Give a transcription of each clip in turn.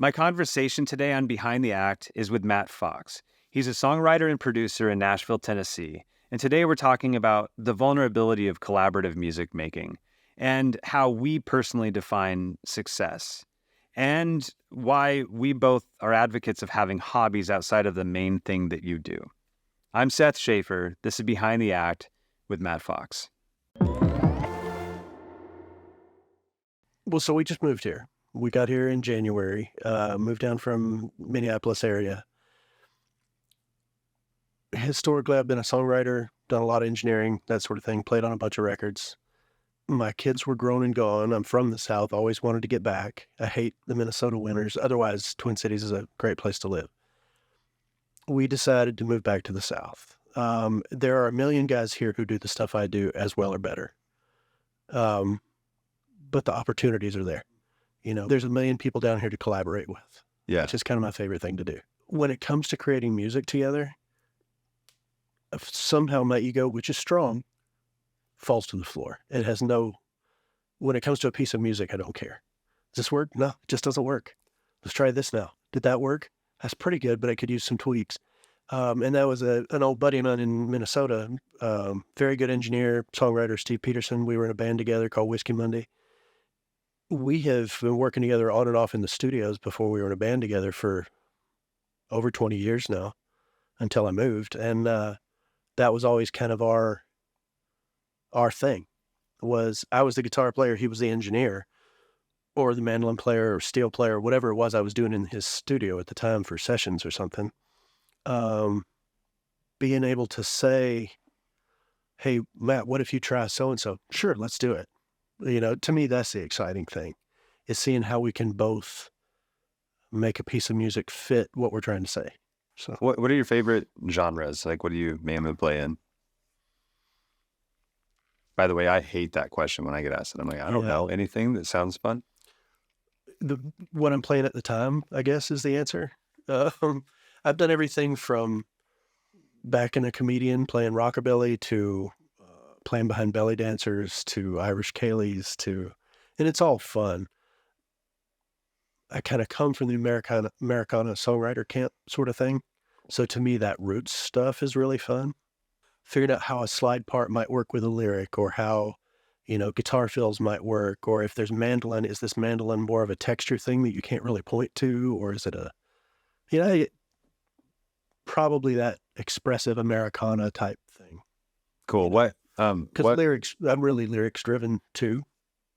My conversation today on Behind the Act is with Matt Fox. He's a songwriter and producer in Nashville, Tennessee. And today we're talking about the vulnerability of collaborative music making and how we personally define success, and why we both are advocates of having hobbies outside of the main thing that you do. I'm Seth Schaefer. This is Behind the Act with Matt Fox. Well, so we just moved here. We got here in January, moved down from Minneapolis area. Historically, I've been a songwriter, done a lot of engineering, that sort of thing, played on a bunch of records. My kids were grown and gone. I'm from the South, always wanted to get back. I hate the Minnesota winters. Otherwise, Twin Cities is a great place to live. We decided to move back to the South. There are a million guys here who do the stuff I do as well or better. But the opportunities are there. You know, there's a million people down here to collaborate with. Yeah. Which is kind of my favorite thing to do. When it comes to creating music together, somehow my ego, which is strong, falls to the floor. It has when it comes to a piece of music, I don't care. Does this work? No, it just doesn't work. Let's try this now. Did that work? That's pretty good, but I could use some tweaks. And that was an old buddy of mine in Minnesota, very good engineer, songwriter, Steve Peterson. We were in a band together called Whiskey Monday. We have been working together on and off in the studios before we were in a band together for over 20 years now, until I moved. And that was always kind of our thing. I was the guitar player, he was the engineer, or the mandolin player or steel player, whatever it was I was doing in his studio at the time for sessions or something. Being able to say, hey, Matt, what if you try so-and-so? Sure, let's do it. You know, to me, that's the exciting thing, is seeing how we can both make a piece of music fit what we're trying to say. So, What are your favorite genres? Like, what do you mainly play in? By the way, I hate that question when I get asked it. I'm like, I don't know anything that sounds fun. What I'm playing at the time, I guess, is the answer. I've done everything from backing a comedian playing rockabilly to playing behind belly dancers to Irish Cayleys and it's all fun. I kind of come from the Americana songwriter camp sort of thing. So to me, that roots stuff is really fun. Figuring out how a slide part might work with a lyric, or how, guitar fills might work, or if there's mandolin, is this mandolin more of a texture thing that you can't really point to, or is it probably that expressive Americana type thing. Cool. Because lyrics, I'm really lyrics driven too.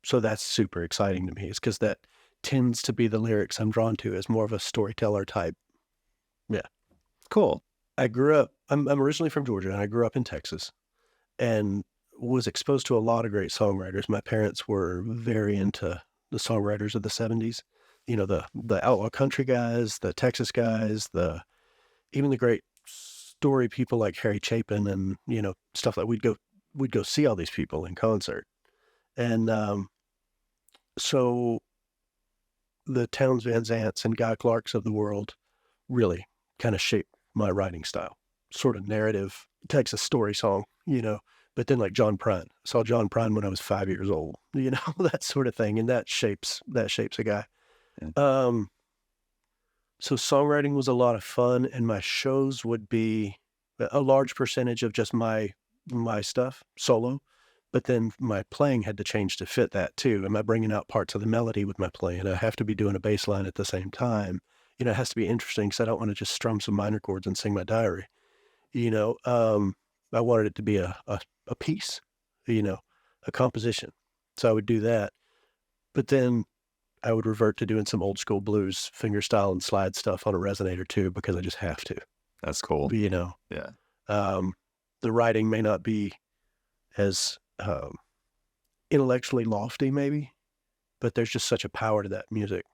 So that's super exciting to me. It's because that tends to be the lyrics I'm drawn to as more of a storyteller type. Yeah. Cool. I grew up, I'm originally from Georgia, and I grew up in Texas and was exposed to a lot of great songwriters. My parents were very into the songwriters of the 70s, the outlaw country guys, the Texas guys, even the great story people like Harry Chapin and, stuff like we'd go see all these people in concert. And so the Townes Van Zants and Guy Clarks of the world really kind of shaped my writing style, sort of narrative, Texas story song, but then like John Prine. I saw John Prine when I was 5 years old, that sort of thing. And that shapes a guy. Yeah. So songwriting was a lot of fun, and my shows would be a large percentage of just my stuff solo, but then my playing had to change to fit that too. Am I bringing out parts of the melody with my playing? I have to be doing a bass line at the same time. It has to be interesting, because I don't want to just strum some minor chords and sing my diary. I wanted it to be a piece, a composition. So I would do that. But then I would revert to doing some old school blues, fingerstyle and slide stuff on a resonator too, because I just have to. That's cool. Yeah. The writing may not be as intellectually lofty maybe, but there's just such a power to that music.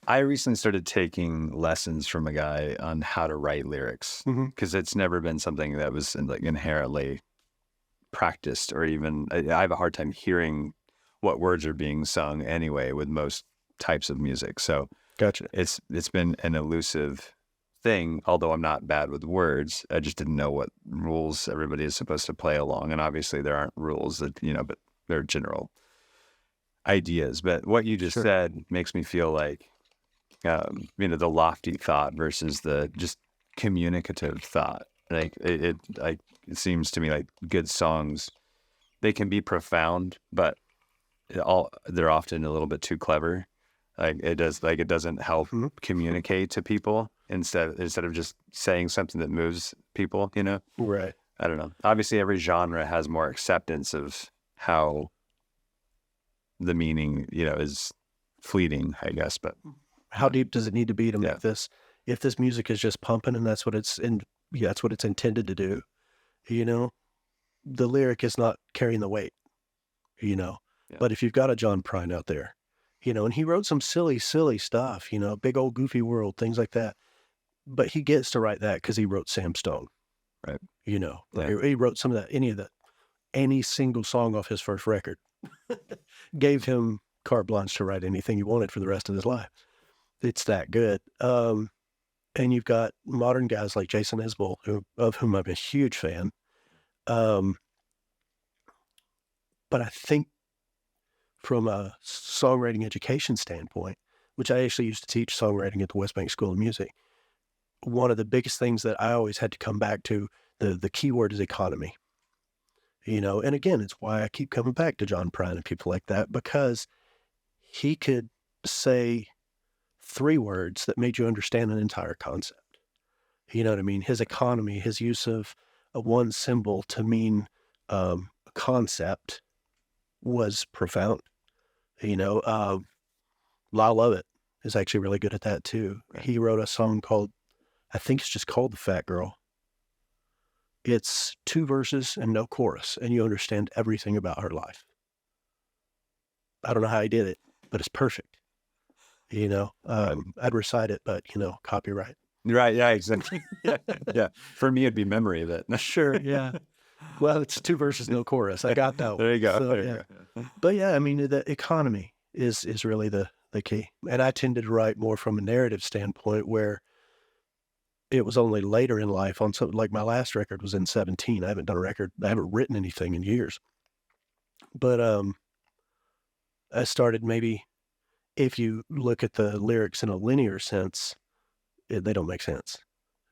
I recently started taking lessons from a guy on how to write lyrics, because it's never been something that was like inherently practiced, or even I have a hard time hearing what words are being sung anyway with most types of music. So gotcha. It's been an elusive thing, although I'm not bad with words. I just didn't know what rules everybody is supposed to play along. And obviously there aren't rules that, but they're general ideas. But what you just said makes me feel like the lofty thought versus the just communicative thought. Like it seems to me like good songs, they can be profound, but they're often a little bit too clever. It doesn't help communicate to people instead of just saying something that moves people, Right. I don't know. Obviously every genre has more acceptance of how the meaning, is fleeting, I guess, but How deep does it need to be to Yeah. make this? If this music is just pumping and that's what it's intended to do, the lyric is not carrying the weight, Yeah. But if you've got a John Prine out there, and he wrote some silly, silly stuff, Big Old Goofy World, things like that. But he gets to write that because he wrote Sam Stone, Right. Or he wrote some of that, any single song off his first record gave him carte blanche to write anything he wanted for the rest of his life. It's that good. And you've got modern guys like Jason Isbell, of whom I'm a huge fan. But I think from a songwriting education standpoint, which I actually used to teach songwriting at the West Bank School of Music, one of the biggest things that I always had to come back to, the key word is economy. And again, it's why I keep coming back to John Prine and people like that, because he could say 3 words that made you understand an entire concept. You know what I mean? His economy, his use of one symbol to mean a concept was profound. Lyle Lovett is actually really good at that too. Right. He wrote a song called, I think it's just called The Fat Girl. It's 2 verses and no chorus, and you understand everything about her life. I don't know how he did it, but it's perfect. I'd recite it, but copyright. Right. Yeah, exactly. Yeah. For me, it'd be memory of it. Sure. Yeah. Well, it's 2 verses, no chorus. I got that one. There you go. So, There yeah. you go. But yeah, I mean, the economy is really the key. And I tended to write more from a narrative standpoint, where it was only later in life on something like my last record was in 17. I haven't written anything in years. But I started, maybe, if you look at the lyrics in a linear sense, they don't make sense.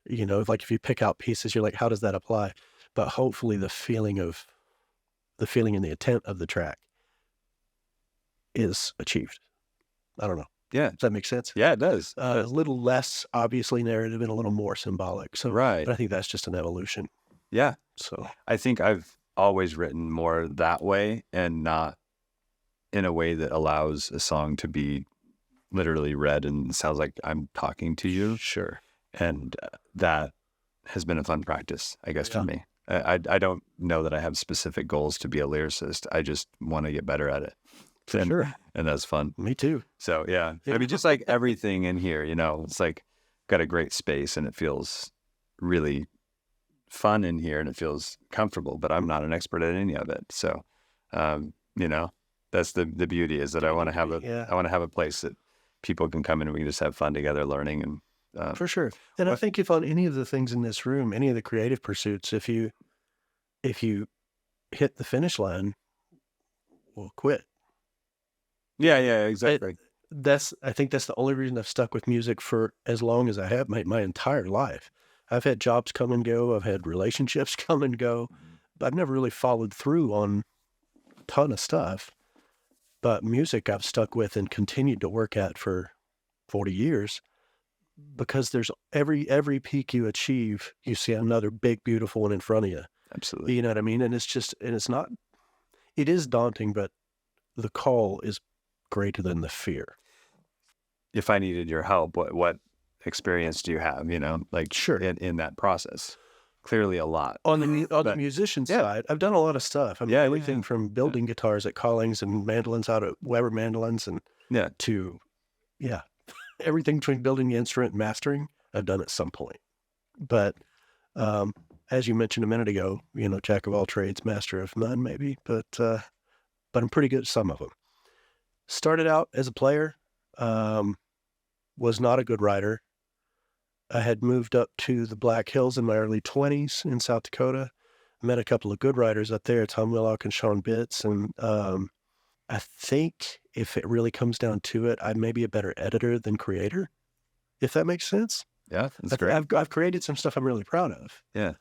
Like if you pick out pieces, you're like, how does that apply? But hopefully the feeling and the intent of the track is achieved. I don't know. Yeah. Does that make sense? Yeah, it does. A little less obviously narrative and a little more symbolic. So, Right. But I think that's just an evolution. Yeah. So I think I've always written more that way, and not in a way that allows a song to be literally read and sounds like I'm talking to you. sure. And that has been a fun practice, I guess, Yeah. for me. I don't know that I have specific goals to be a lyricist. I just want to get better at it. For and, sure. And that's fun. Me too. So, yeah. Yeah. I mean, just like everything in here, it's like got a great space and it feels really fun in here and it feels comfortable, but I'm not an expert at any of it. So, that's the beauty, is that I want to have a place that people can come in and we can just have fun together learning. And For sure. And I think if on any of the things in this room, any of the creative pursuits, if you hit the finish line, well, quit. yeah, exactly. I think that's the only reason I've stuck with music for as long as I have, my entire life. I've had jobs come and go. I've had relationships come and go, but I've never really followed through on a ton of stuff. But music I've stuck with and continued to work at for 40 years, because there's every peak you achieve, you see another big, beautiful one in front of you. Absolutely. You know what I mean? And it is daunting, but the call is greater than the fear. If I needed your help, what experience do you have, Sure. in that process? Clearly a lot. On the musician side, I've done a lot of stuff. I mean, everything from building guitars at Collings and mandolins out at Weber Mandolins, and to everything between building the instrument and mastering, I've done at some point. But as you mentioned a minute ago, jack of all trades, master of none, maybe. But I'm pretty good at some of them. Started out as a player, was not a good writer. I had moved up to the Black Hills in my early 20s in South Dakota. Met a couple of good writers up there, Tom Willock and Sean Bitts. And I think if it really comes down to it, I may be a better editor than creator. if that makes sense. Yeah, that's great. I've created some stuff I'm really proud of. Yeah.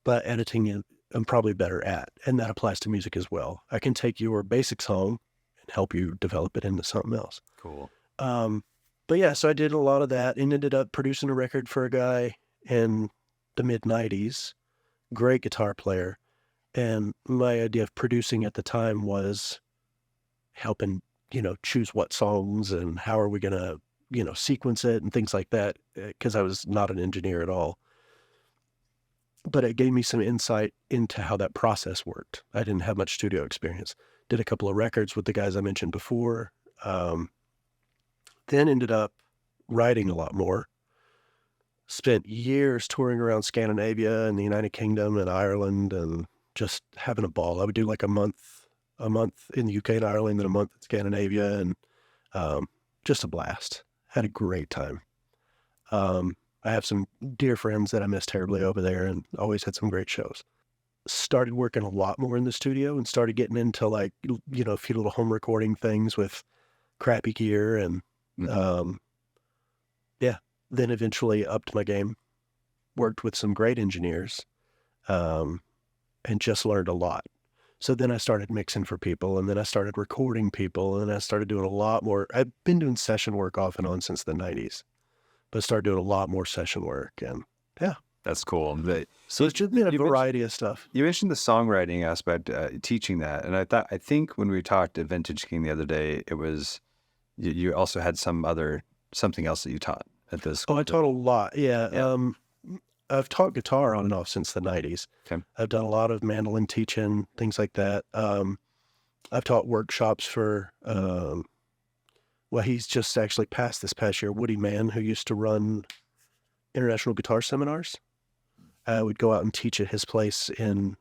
But editing I'm probably better at, and that applies to music as well. I can take your basic song and help you develop it into something else. Cool. But yeah, so I did a lot of that and ended up producing a record for a guy in the mid-90s, great guitar player. And my idea of producing at the time was helping, choose what songs and how are we going to, sequence it and things like that, because I was not an engineer at all. But it gave me some insight into how that process worked. I didn't have much studio experience. Did a couple of records with the guys I mentioned before. Then ended up writing a lot more. Spent years touring around Scandinavia and the United Kingdom and Ireland and just having a ball. I would do like a month in the UK and Ireland and a month in Scandinavia, and just a blast. Had a great time. I have some dear friends that I miss terribly over there and always had some great shows. Started working a lot more in the studio and started getting into like, a few little home recording things with crappy gear and, then eventually upped my game, worked with some great engineers, and just learned a lot. So then I started mixing for people, and then I started recording people, and then I started doing a lot more. I've been doing session work off and on since the 90s, but started doing a lot more session work, and yeah. That's cool. So it's just been a variety of stuff. You mentioned the songwriting aspect, teaching that, and I think when we talked at Vintage King the other day, it was you also had something else that you taught at this school. Oh, I taught a lot. Yeah. I've taught guitar on and off since the 90s. Okay. I've done a lot of mandolin teaching, things like that. I've taught workshops for, he's just actually passed this past year, Woody Mann, who used to run international guitar seminars. I would go out and teach at his place in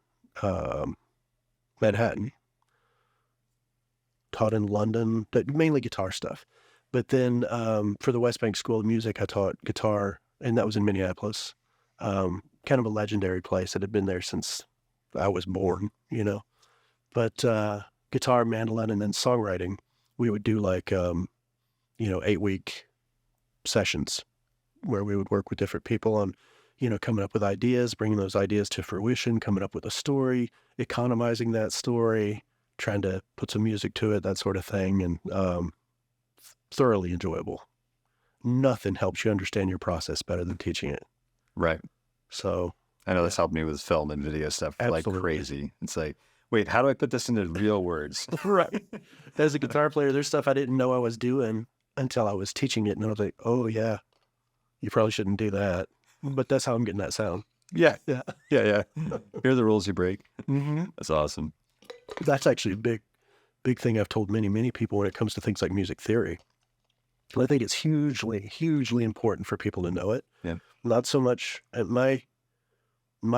Manhattan. Taught in London, but mainly guitar stuff. But then for the West Bank School of Music, I taught guitar, and that was in Minneapolis. Kind of a legendary place that had been there since I was born, But guitar, mandolin, and then songwriting, we would do like, 8-week sessions where we would work with different people on, coming up with ideas, bringing those ideas to fruition, coming up with a story, economizing that story, trying to put some music to it, that sort of thing. And thoroughly enjoyable. Nothing helps you understand your process better than teaching it. Right. So I know this helped me with film and video stuff. Absolutely. Like crazy. It's like, wait, how do I put this into real words? Right. As a guitar player, there's stuff I didn't know I was doing until I was teaching it. And I was like, oh yeah, you probably shouldn't do that. But that's how I'm getting that sound. Yeah. Yeah. Yeah. Here are the rules you break. Mm-hmm. That's awesome. That's actually a big thing I've told many, many people when it comes to things like music theory. I think it's hugely, hugely important for people to know it. Yeah. Not so much, my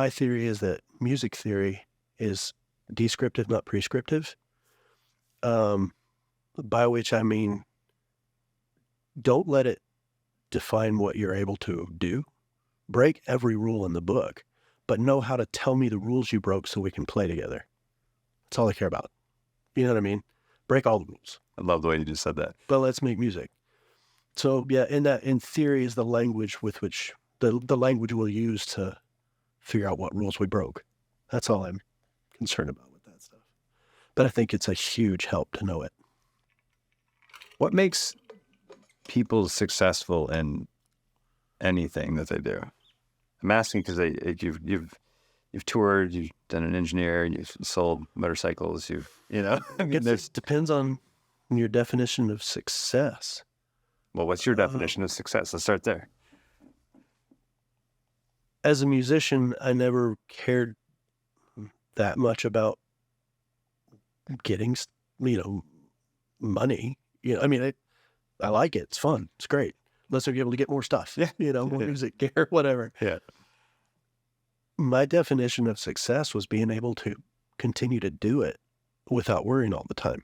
theory is that music theory is descriptive, not prescriptive. By which I mean, don't let it define what you're able to do. Break every rule in the book, but know how to tell me the rules you broke so we can play together. That's all I care about. You know what I mean? Break all the rules. I love the way you just said that. But let's make music. So yeah, in theory is the language with which the language we'll use to figure out what rules we broke. That's all I'm concerned about with that stuff. But I think it's a huge help to know it. What makes people successful in anything that they do? I'm asking because you've toured, you've done an engineer, you've sold motorcycles, It depends on your definition of success. Well, what's your definition of success? Let's start there. As a musician, I never cared that much about getting, money. I like it. It's fun. It's great. Unless I'm able to get more stuff, more music, gear, whatever. Yeah. My definition of success was being able to continue to do it without worrying all the time.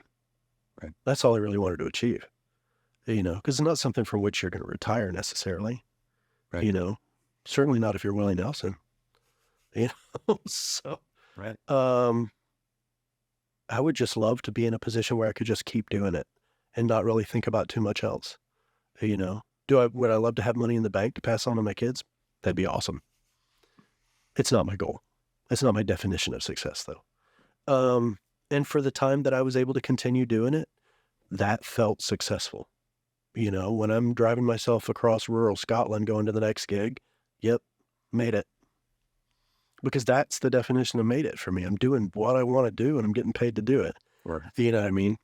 Right. That's all I really wanted to achieve, because it's not something from which you're going to retire necessarily, right. Certainly not if you're Willie Nelson, so, right. I would just love to be in a position where I could just keep doing it and not really think about too much else, Would I love to have money in the bank to pass on to my kids? That'd be awesome. It's not my goal. It's not my definition of success, though. And for the time that I was able to continue doing it, that felt successful. You know, when I'm driving myself across rural Scotland going to the next gig, yep, made it. Because that's the definition of made it for me. I'm doing what I want to do and I'm getting paid to do it. Right. You know what I mean?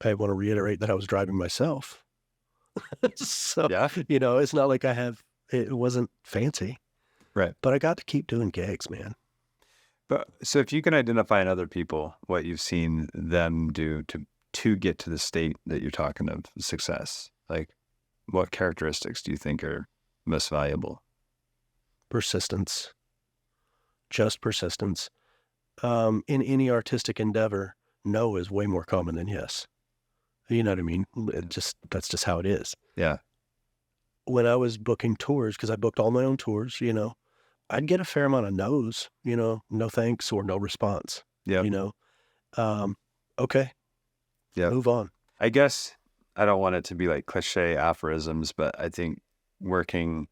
I want to reiterate that I was driving myself. So, Yeah. you know, it's not like it wasn't fancy. Right. But I got to keep doing gigs, man. But so if you can identify in other people what you've seen them do to get to the state that you're talking of success, like what characteristics do you think are most valuable? Persistence. Just persistence. In any artistic endeavor, no is way more common than yes. You know what I mean? That's just how it is. Yeah. When I was booking tours, because I booked all my own tours, you know, I'd get a fair amount of no's, you know, no thanks or no response. Yeah. You know, okay. Yeah. Move on. I guess I don't want it to be like cliche aphorisms, but I think working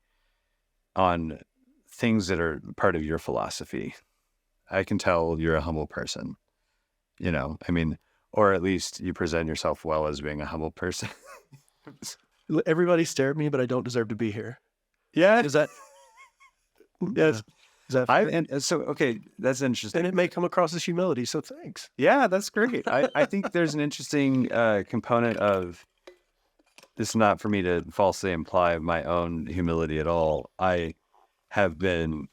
on things that are part of your philosophy, I can tell you're a humble person, you know, I mean, or at least you present yourself well as being a humble person. Everybody stare at me, but I don't deserve to be here. Yeah. Is that? Yes. Is that fair? And so, okay, that's interesting. And it may come across as humility, so thanks. Yeah, that's great. I think there's an interesting component of this, not for me to falsely imply my own humility at all. I have been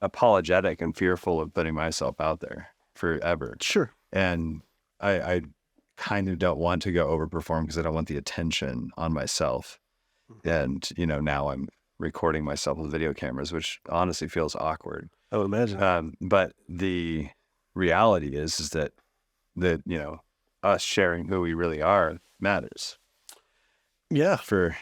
apologetic and fearful of putting myself out there forever. Sure. And I kind of don't want to go overperform because I don't want the attention on myself. And, you know, now I'm recording myself with video cameras, which honestly feels awkward. I would imagine. But the reality is that, you know, us sharing who we really are matters. Yeah. For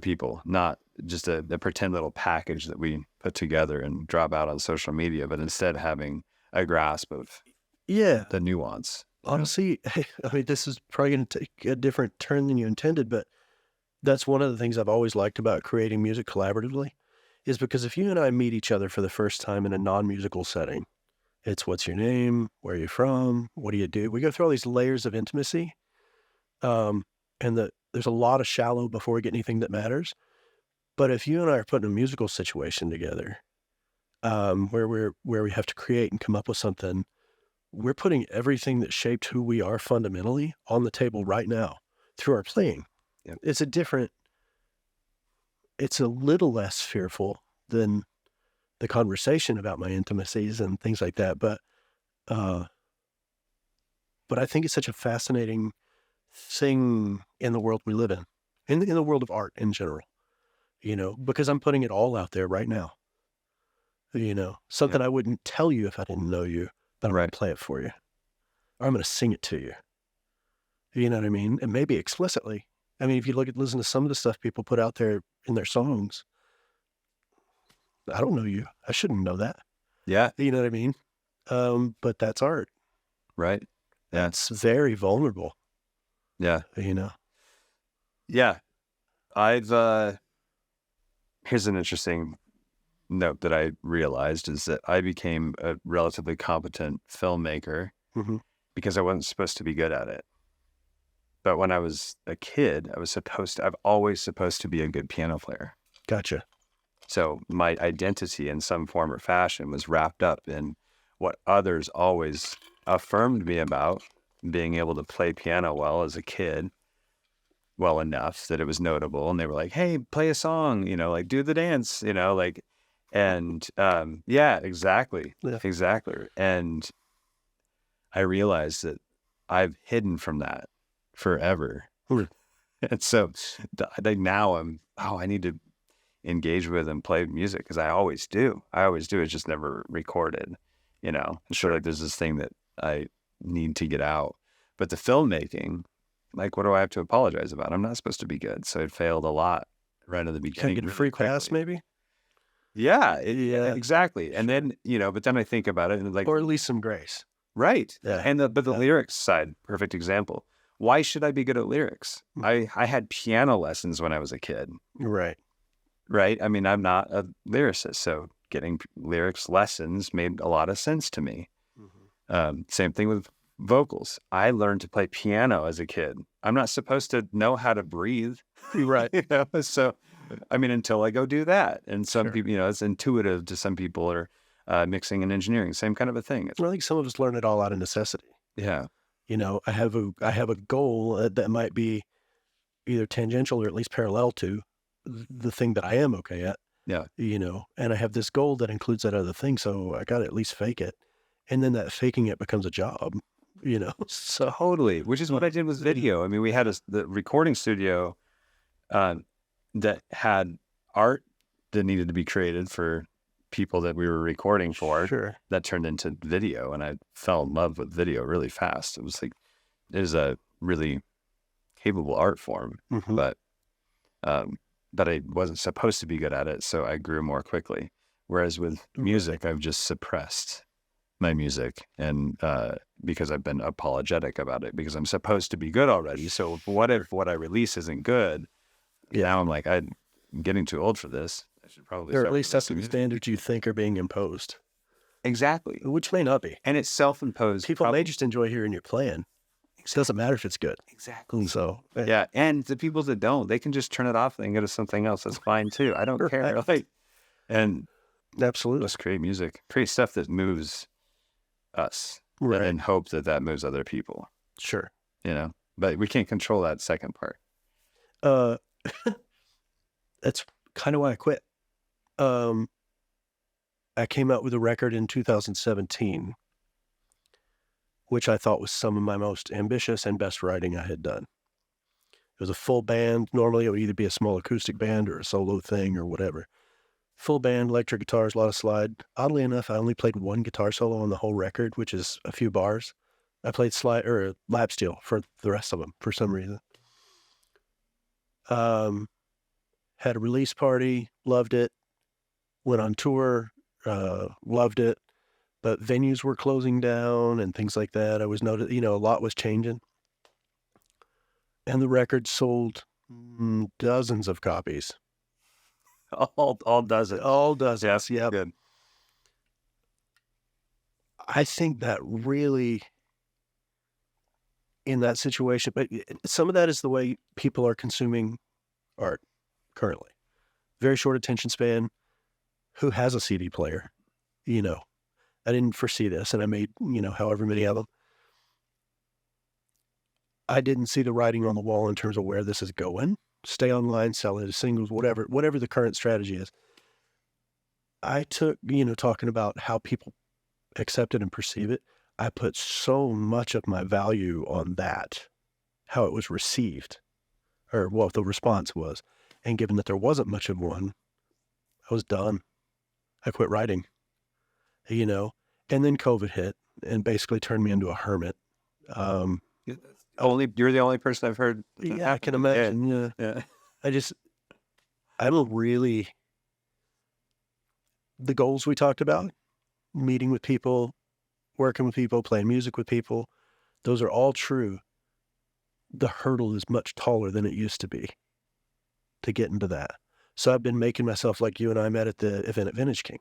people, not just a pretend little package that we put together and drop out on social media, but instead having a grasp of the nuance. Honestly, I mean, this is probably going to take a different turn than you intended, but that's one of the things I've always liked about creating music collaboratively, is because if you and I meet each other for the first time in a non-musical setting, it's what's your name, where are you from, what do you do? We go through all these layers of intimacy, and there's a lot of shallow before we get anything that matters. But if you and I are put in a musical situation together, where we have to create and come up with something, we're putting everything that shaped who we are fundamentally on the table right now through our playing. Yep. It's a little less fearful than the conversation about my intimacies and things like that. But I think it's such a fascinating thing in the world we live in the world of art in general, you know, because I'm putting it all out there right now, you know, something I wouldn't tell you if I didn't know you, but I'm going to play it for you, or I'm going to sing it to you. You know what I mean? And maybe explicitly. I mean, if you listen to some of the stuff people put out there in their songs, I don't know you. I shouldn't know that. Yeah. You know what I mean? But that's art. Right. Yeah. It's very vulnerable. Yeah. You know? Yeah. Here's an interesting note that I realized is that I became a relatively competent filmmaker because I wasn't supposed to be good at it. But when I was a kid, I've always supposed to be a good piano player. Gotcha. So my identity in some form or fashion was wrapped up in what others always affirmed me about being able to play piano well as a kid, well enough that it was notable. And they were like, hey, play a song, you know, like do the dance, you know, like, and yeah, exactly. Yeah. Exactly. And I realized that I've hidden from that forever. And so now I need to engage with and play music because I always do. It's just never recorded, you know. So like there's this thing that I need to get out. But the filmmaking, like, what do I have to apologize about? I'm not supposed to be good. So it failed a lot right at the beginning. Can I get a free pass maybe? Yeah, exactly. And then, you know, but then I think about it and like, or at least some grace. right. Yeah. And the lyrics side, perfect example. why should I be good at lyrics? I had piano lessons when I was a kid, Right. right? I mean, I'm not a lyricist, so getting lyrics lessons made a lot of sense to me. Same thing with vocals. I learned to play piano as a kid. I'm not supposed to know how to breathe, Right. So, I mean, until I go do that. And some Sure. people, it's intuitive to some people, or mixing and engineering, same kind of a thing. I think some of us learn it all out of necessity. Yeah. I have a goal that might be either tangential or at least parallel to the thing that I am okay at. Yeah. And I have this goal that includes that other thing, so I got to at least fake it. And then that faking it becomes a job, so. Totally, which is what I did with video. I mean, we had the recording studio that had art that needed to be created for people that we were recording for. Sure. That turned into video, and I fell in love with video really fast. It was like, it is a really capable art form, but I wasn't supposed to be good at it, so I grew more quickly. Whereas with music, I've just suppressed my music, and because I've been apologetic about it, because I'm supposed to be good already. So what if what I release isn't good? Now I'm like, I'm getting too old for this. I should probably. Or at least that's the standards you think are being imposed. Exactly. Which may not be. And it's self-imposed. People may just enjoy hearing your playing. It doesn't matter if it's good. Exactly. So yeah, and the people that don't, they can just turn it off and go to something else. That's fine too. I don't care. Like, and absolutely, let's create music, create stuff that moves us, right, and hope that moves other people. Sure. But we can't control that second part. That's kind of why I quit. I came out with a record in 2017, which I thought was some of my most ambitious and best writing I had done. It was a full band. Normally it would either be a small acoustic band or a solo thing or whatever. Full band, electric guitars, a lot of slide. Oddly enough, I only played one guitar solo on the whole record, which is a few bars. I played slide or lap steel for the rest of them for some reason. Had a release party, loved it. Went on tour, loved it. But venues were closing down and things like that. I was noticing, a lot was changing. And the record sold dozens of copies. All dozens. All dozens, yeah. Good. I think that really, in that situation, but some of that is the way people are consuming art currently. Very short attention span. Who has a CD player? I didn't foresee this, and I made, however many of them. I didn't see the writing on the wall in terms of where this is going. Stay online, sell it as singles, whatever the current strategy is. I took, talking about how people accept it and perceive it, I put so much of my value on that, how it was received, or what the response was. And given that there wasn't much of one, I was done. I quit writing, and then COVID hit and basically turned me into a hermit. You're the only person I've heard. Yeah, I can imagine. Yeah. I don't really, the goals we talked about, meeting with people, working with people, playing music with people, those are all true. The hurdle is much taller than it used to be to get into that. So I've been making myself, like you and I met at the event at Vintage King.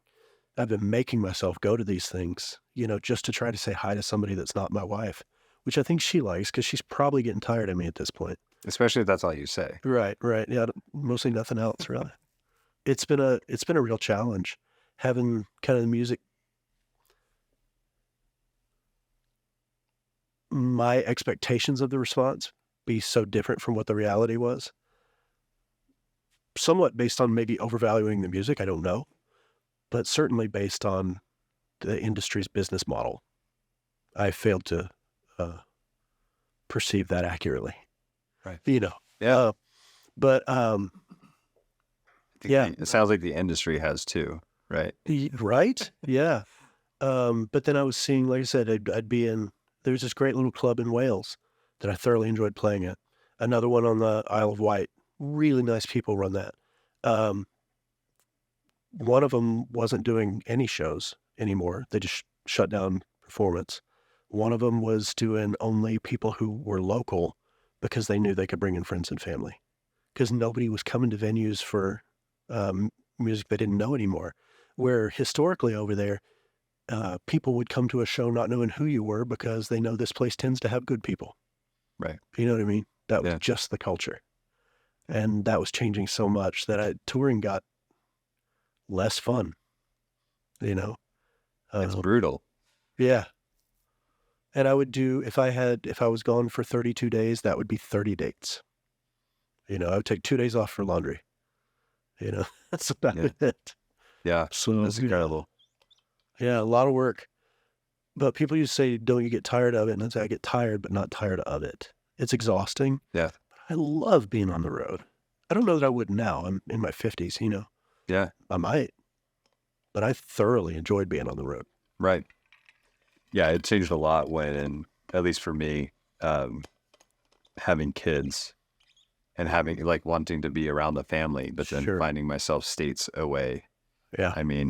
I've been making myself go to these things, just to try to say hi to somebody that's not my wife, which I think she likes because she's probably getting tired of me at this point. Especially if that's all you say. Right. Yeah, mostly nothing else, really. It's been a real challenge having kind of the music. My expectations of the response be so different from what the reality was. Somewhat based on maybe overvaluing the music, I don't know, but certainly based on the industry's business model. I failed to perceive that accurately. Right. Yeah. But yeah, it sounds like the industry has too, right? Right. Yeah. But then I was seeing, like I said, I'd be in. There's this great little club in Wales that I thoroughly enjoyed playing at. Another one on the Isle of Wight. Really nice people run that. One of them wasn't doing any shows anymore. They just shut down performance. One of them was doing only people who were local because they knew they could bring in friends and family, because nobody was coming to venues for music they didn't know anymore. Where historically over there, people would come to a show not knowing who you were because they know this place tends to have good people. Right. You know what I mean? That was Yeah. just the culture. And that was changing so much that touring got less fun, you know? It's brutal. Yeah. And I would do, if I was gone for 32 days, that would be 30 dates. You know, I would take 2 days off for laundry. You know, that's about Yeah. it. Yeah. So That's incredible. Yeah, a lot of work. But people used to say, don't you get tired of it? And I'd say, I get tired, but not tired of it. It's exhausting. Yeah. I love being on the road. I don't know that I would now. I'm in my 50s, you know. Yeah. I might. But I thoroughly enjoyed being on the road. Right. Yeah, it changed a lot when, at least for me, having kids and having like wanting to be around the family, but then Sure. finding myself states away. Yeah, I mean,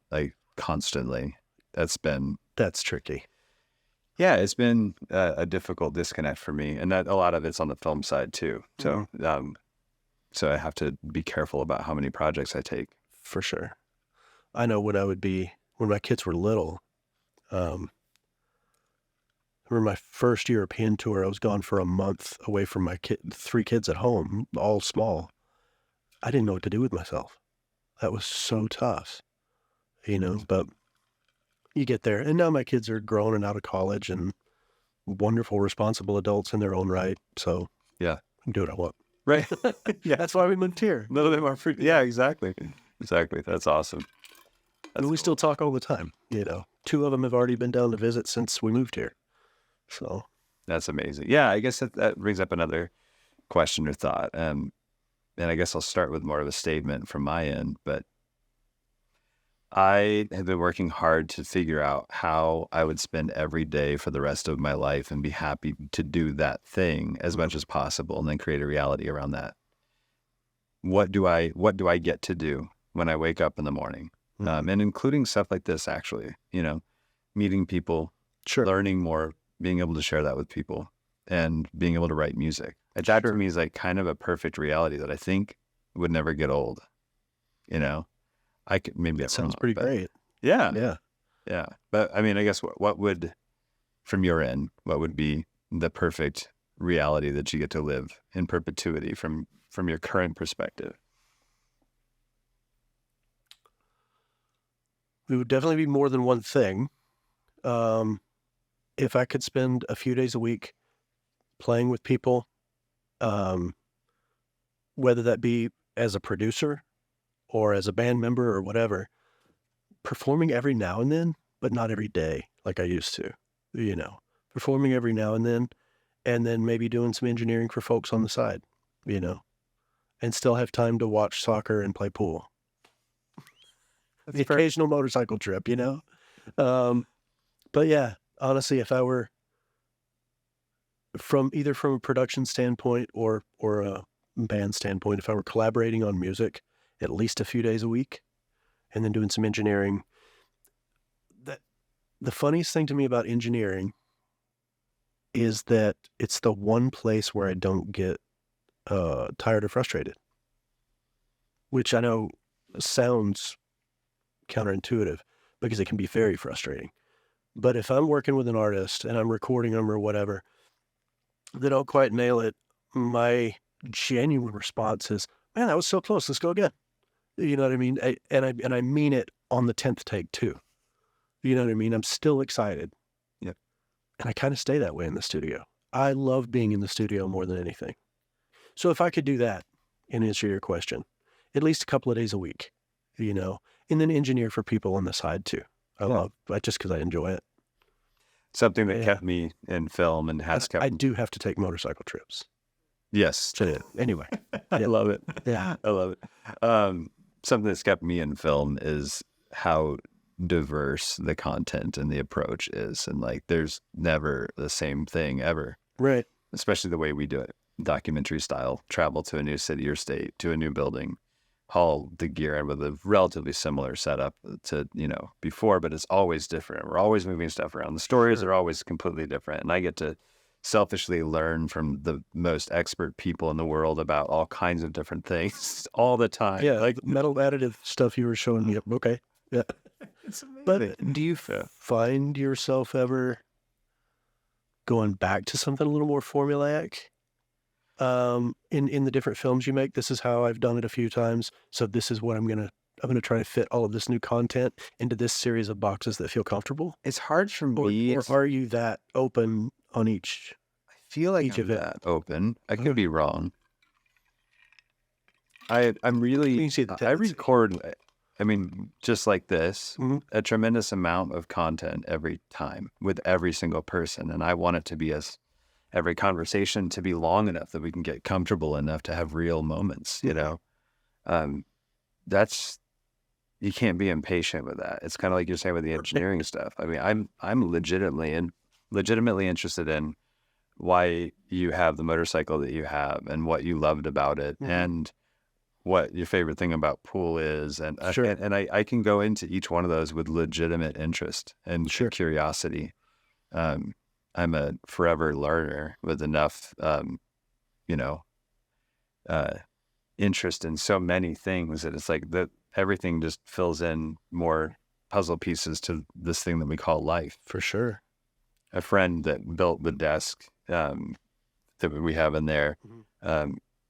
like constantly. that's tricky. Yeah, it's been a difficult disconnect for me, and that a lot of it's on the film side too. So, so I have to be careful about how many projects I take. For sure. I know when my kids were little, I remember my first European tour, I was gone for a month away from my 3 kids at home, all small. I didn't know what to do with myself. That was so tough, you know, but you get there. And now my kids are grown and out of college and wonderful, responsible adults in their own right. So Yeah. I can do what I want. Right. Yeah, that's why we moved here. A little bit more free. Yeah, exactly. Exactly. That's awesome. And we still talk all the time, you know. 2 of them have already been down to visit since we moved here. So That's amazing. Yeah, I guess that brings up another question or thought. And I guess I'll start with more of a statement from my end, but I have been working hard to figure out how I would spend every day for the rest of my life and be happy to do that thing as much as possible and then create a reality around that. What do I get to do when I wake up in the morning? And including stuff like this, actually, meeting people, sure. learning more, being able to share that with people and being able to write music. And that to me is like kind of a perfect reality that I think would never get old. I could maybe That sounds pretty great. Yeah. Yeah. Yeah. But I mean, I guess what would, from your end, what would be the perfect reality that you get to live in perpetuity from your current perspective? It would definitely be more than one thing. If I could spend a few days a week playing with people, whether that be as a producer or as a band member or whatever, performing every now and then, but not every day like I used to, performing every now and then maybe doing some engineering for folks on the side, and still have time to watch soccer and play pool. The occasional motorcycle trip, But yeah, honestly, if I were from a production standpoint or a band standpoint, if I were collaborating on music at least a few days a week and then doing some engineering, the funniest thing to me about engineering is that it's the one place where I don't get tired or frustrated, which I know sounds counterintuitive because it can be very frustrating. But if I'm working with an artist and I'm recording them or whatever, they don't quite nail it, my genuine response is, man, that was so close. Let's go again. You know what I mean? And I mean it on the 10th take too. You know what I mean? I'm still excited. Yep. And I kind of stay that way in the studio. I love being in the studio more than anything. So if I could do that, in answer to your question, at least a couple of days a week, and then engineer for people on the side too. I love that just because I enjoy it. Something that kept me in film and has kept... I do have to take motorcycle trips. Yes. So anyway. I love it. Yeah. I love it. Something that's kept me in film is how diverse the content and the approach is. And like, there's never the same thing ever. Right. Especially the way we do it. Documentary style, travel to a new city or state, to a new building, haul the gear in with a relatively similar setup to, before, but it's always different. We're always moving stuff around. The stories are always completely different. And I get to selfishly learn from the most expert people in the world about all kinds of different things all the time. Yeah, Like, the metal additive stuff you were showing me. Okay. Yeah. it's amazing. But do you Yeah. find yourself ever going back to something a little more formulaic? In the different films you make, this is how I've done it a few times. So this is what I'm gonna try to fit all of this new content into this series of boxes that feel comfortable. It's hard for Or, me. or are you that open on each I feel like each I'm event? that open. I could be wrong. I'm really, You can see the I tendency. record, I mean, just like this, Mhm. a tremendous amount of content every time with every single person. And I want it to be every conversation to be long enough that we can get comfortable enough to have real moments, you know? That's, you can't be impatient with that. It's kind of like you're saying with the engineering stuff. I mean, I'm legitimately interested in why you have the motorcycle that you have and what you loved about it and what your favorite thing about pool is. And Sure. and I can go into each one of those with legitimate interest and Sure. curiosity. I'm a forever learner with enough, you know, interest in so many things that it's like that everything just fills in more puzzle pieces to this thing that we call life. For sure. A friend that built the desk that we have in there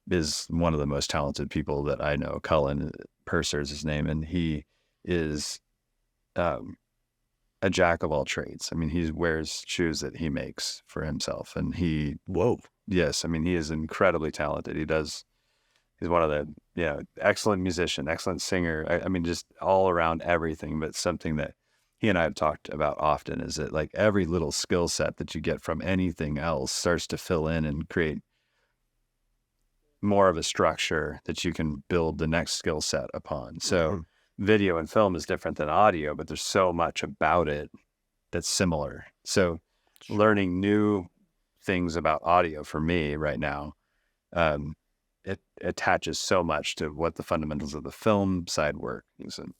is one of the most talented people that I know. Cullen Purser is his name, and he is a jack of all trades. I mean, he wears shoes that he makes for himself, and yes, I mean, he is incredibly talented. He's one of the, excellent musician, excellent singer. I mean, just all around everything, but something that he and I have talked about often is that like every little skill set that you get from anything else starts to fill in and create more of a structure that you can build the next skill set upon. So video and film is different than audio, but there's so much about it that's similar. So learning new things about audio for me right now, it attaches so much to what the fundamentals of the film side work.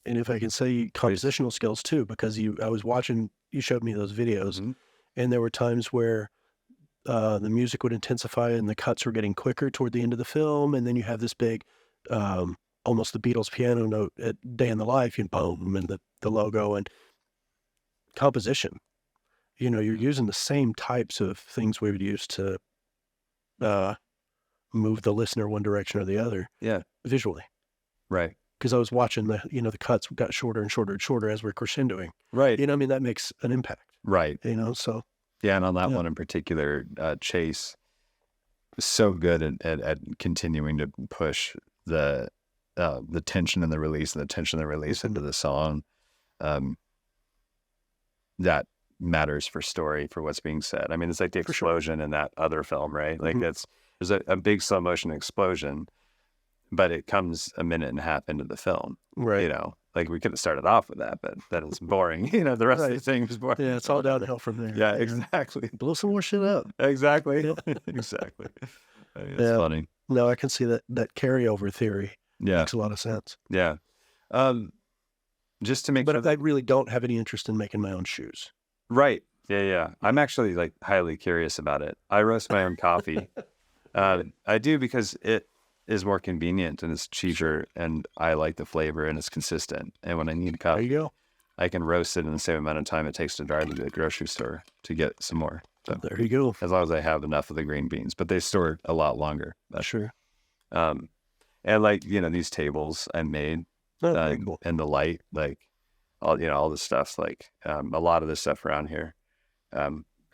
And if I can say compositional skills too, because I was watching, you showed me those videos and there were times where the music would intensify and the cuts were getting quicker toward the end of the film. And then you have this big, almost the Beatles piano note at Day in the Life, and boom, and the logo and composition. You're using the same types of things we would use to move the listener one direction or the other. Yeah. Visually. Right. Because I was watching the cuts got shorter and shorter and shorter as we're crescendoing. Right. I mean, that makes an impact. Right. So. Yeah. And on that one in particular, Chase was so good at continuing to push the tension and the release and the tension and the release into the song. That matters for story, for what's being said. I mean, it's like the explosion in that other film, right? Like there's a big slow motion explosion, but it comes a minute and a half into the film. Right. Like we could have started off with that, but that is boring. The rest of the thing is boring. Yeah, it's all downhill from there. Yeah, exactly. Blow some more shit up. Exactly. Exactly. I mean, it's funny. No, I can see that carryover theory. Yeah. Makes a lot of sense. Yeah. Just to make sure. But I really don't have any interest in making my own shoes. Right. Yeah. I'm actually like highly curious about it. I roast my own coffee. I do because it is more convenient and it's cheaper and I like the flavor and it's consistent. And when I need coffee, there you go. I can roast it in the same amount of time it takes to drive to the grocery store to get some more. So there you go. As long as I have enough of the green beans, but they store a lot longer. Sure. And like, these tables I made cool. And the light, like all this stuff, like a lot of this stuff around here.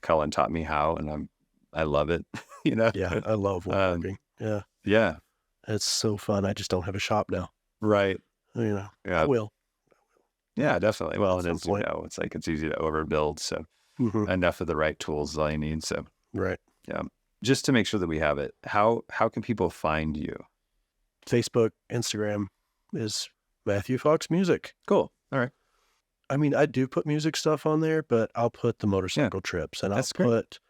Cullen taught me how, and I love it. Yeah, I love woodworking. Yeah. It's so fun. I just don't have a shop now. Right. Yeah. I will. Yeah, definitely. Well, it is, it's like it's easy to overbuild. So enough of the right tools is all you need. So right. Yeah. Just to make sure that we have it. How can people find you? Facebook, Instagram is Matthew Fox Music. Cool. All right. I mean, I do put music stuff on there, but I'll put the motorcycle trips and I'll put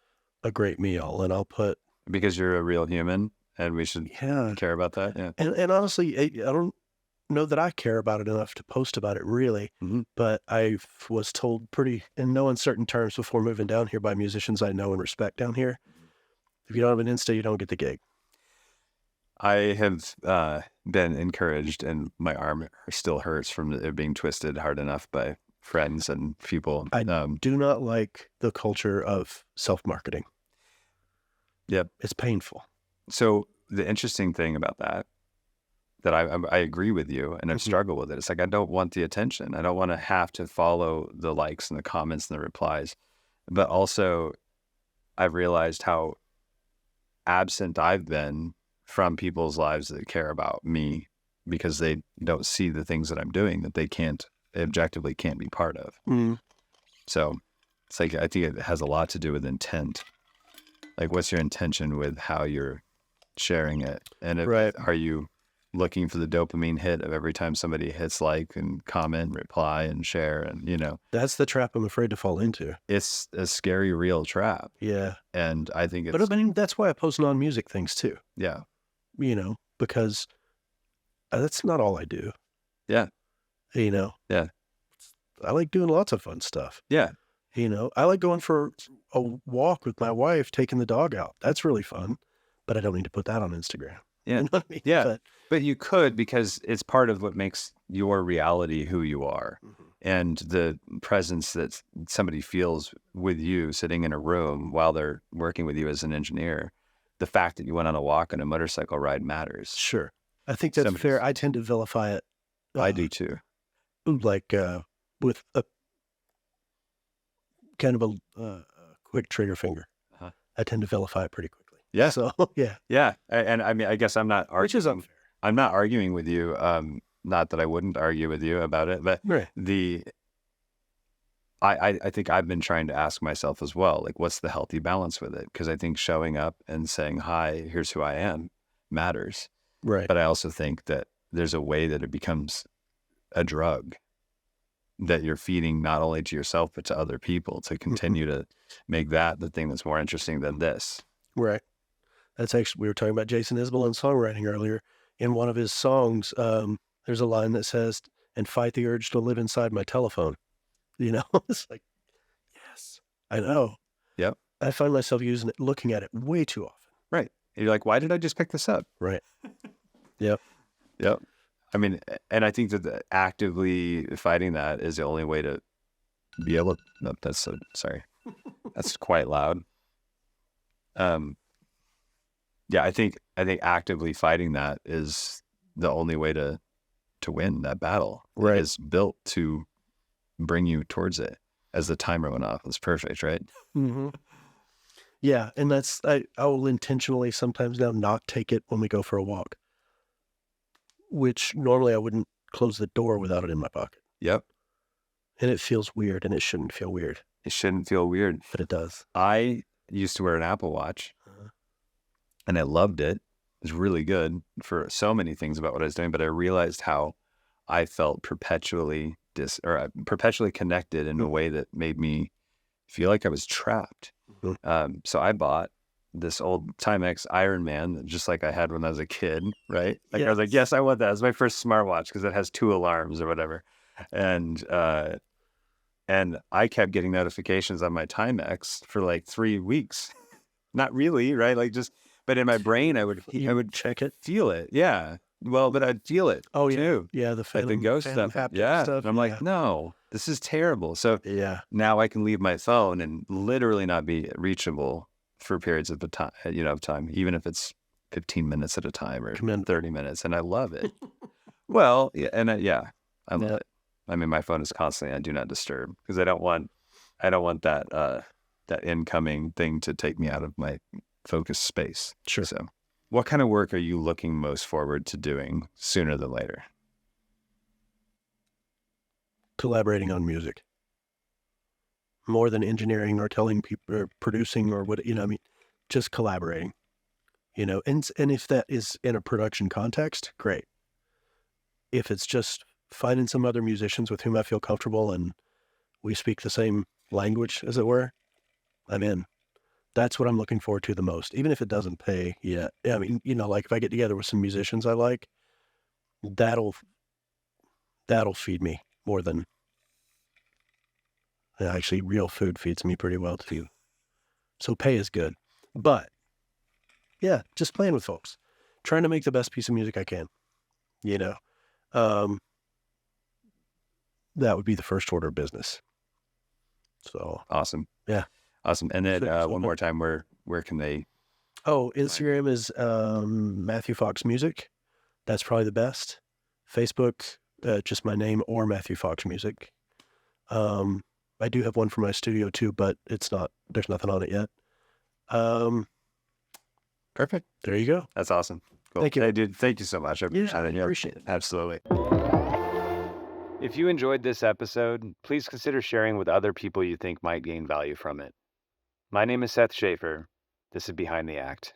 a great meal and I'll put. Because you're a real human and we should care about that. Yeah. And honestly, I don't know that I care about it enough to post about it really, but I was told pretty in no uncertain terms before moving down here by musicians I know and respect down here If you don't have an Insta, you don't get the gig. I have been encouraged, and my arm still hurts from it being twisted hard enough by friends and people. I do not like the culture of self-marketing. Yep. It's painful. So the interesting thing about that I agree with you, and I struggle with it. It's like, I don't want the attention. I don't want to have to follow the likes and the comments and the replies. But also, I've realized how absent I've been from people's lives that care about me because they don't see the things that I'm doing that they objectively can't be part of. So it's like, I think it has a lot to do with intent. Like, what's your intention with how you're sharing it? And are you looking for the dopamine hit of every time somebody hits like and comment, reply and share? And, that's the trap I'm afraid to fall into. It's a scary, real trap. Yeah. And I think but I mean, that's why I post non-music things too. Yeah. Because that's not all I do. Yeah. Yeah. I like doing lots of fun stuff. Yeah. I like going for a walk with my wife, taking the dog out. That's really fun, but I don't need to put that on Instagram. Yeah. You know what I mean? Yeah. But you could, because it's part of what makes your reality who you are. And the presence that somebody feels with you sitting in a room while they're working with you as an engineer, the fact that you went on a walk and a motorcycle ride matters. Sure. I think that's fair. I tend to vilify it. I do too. Like with a kind of a quick trigger finger. I tend to vilify it pretty quickly. Yeah. So, yeah. Yeah. And I mean, I guess I'm not arguing. Which is unfair. I'm not arguing with you. Not that I wouldn't argue with you about it, but I think I've been trying to ask myself as well, like, what's the healthy balance with it? Because I think showing up and saying, hi, here's who I am, matters. Right. But I also think that there's a way that it becomes a drug that you're feeding not only to yourself, but to other people to continue to make that the thing that's more interesting than this. Right. That's actually, we were talking about Jason Isbell and songwriting earlier. In one of his songs, there's a line that says, and fight the urge to live inside my telephone. It's like, yes, I know. Yep. I find myself looking at it way too often. Right. You're like, why did I just pick this up? Right. Yep. Yep. I mean, and I think that actively fighting that is the only way to be able to, no, sorry. That's quite loud. Yeah, I think actively fighting that is the only way to win that battle. Right. It's built to bring you towards it. As the timer went off, it's perfect, right? Yeah, and that's, I will intentionally sometimes now not take it when we go for a walk, which normally I wouldn't close the door without it in my pocket. Yep. And it feels weird, and it shouldn't feel weird. It shouldn't feel weird. But it does. I used to wear an Apple Watch, and I loved it. It was really good for so many things about what I was doing, but I realized how I felt perpetually connected in a way that made me feel like I was trapped. So I bought this old Timex Ironman, just like I had when I was a kid, right? Like, yes. I was like, yes, I want that. It's my first smartwatch because it has 2 alarms or whatever. And I kept getting notifications on my Timex for like 3 weeks. Not really, right? Like but in my brain, I would check it, feel it. Yeah. Well, but I'd feel it. Oh, yeah. Too. Yeah. The like the ghost stuff. Yeah. Stuff. And I'm like, no, this is terrible. So yeah, now I can leave my phone and literally not be reachable for periods of time, even if it's 15 minutes at a time or 30 minutes. And I love it. Well, yeah. And I love it. I mean, my phone is constantly on do not disturb because I don't want that incoming thing to take me out of my focus space. Sure. So what kind of work are you looking most forward to doing sooner than later? Collaborating on music. More than engineering or telling people or producing or what, just collaborating, and if that is in a production context, great. If it's just finding some other musicians with whom I feel comfortable and we speak the same language, as it were, I'm in. That's what I'm looking forward to the most, even if it doesn't pay yet. I mean, like if I get together with some musicians I like, that'll feed me more than, actually real food feeds me pretty well too. So pay is good. But Yeah, just playing with folks, trying to make the best piece of music I can. You know, um, that would be the first order of business. So Awesome. yeah. Awesome. And then So- one more time, where can they? Oh, Instagram is Matthew Fox Music. That's probably the best. Facebook, just my name or Matthew Fox Music. I do have one for my studio too, but there's nothing on it yet. Perfect. There you go. That's awesome. Cool. Thank you. Hey, dude, thank you so much. I Appreciate it. Absolutely. If you enjoyed this episode, please consider sharing with other people you think might gain value from it. My name is Seth Schaefer. This is Behind the Act.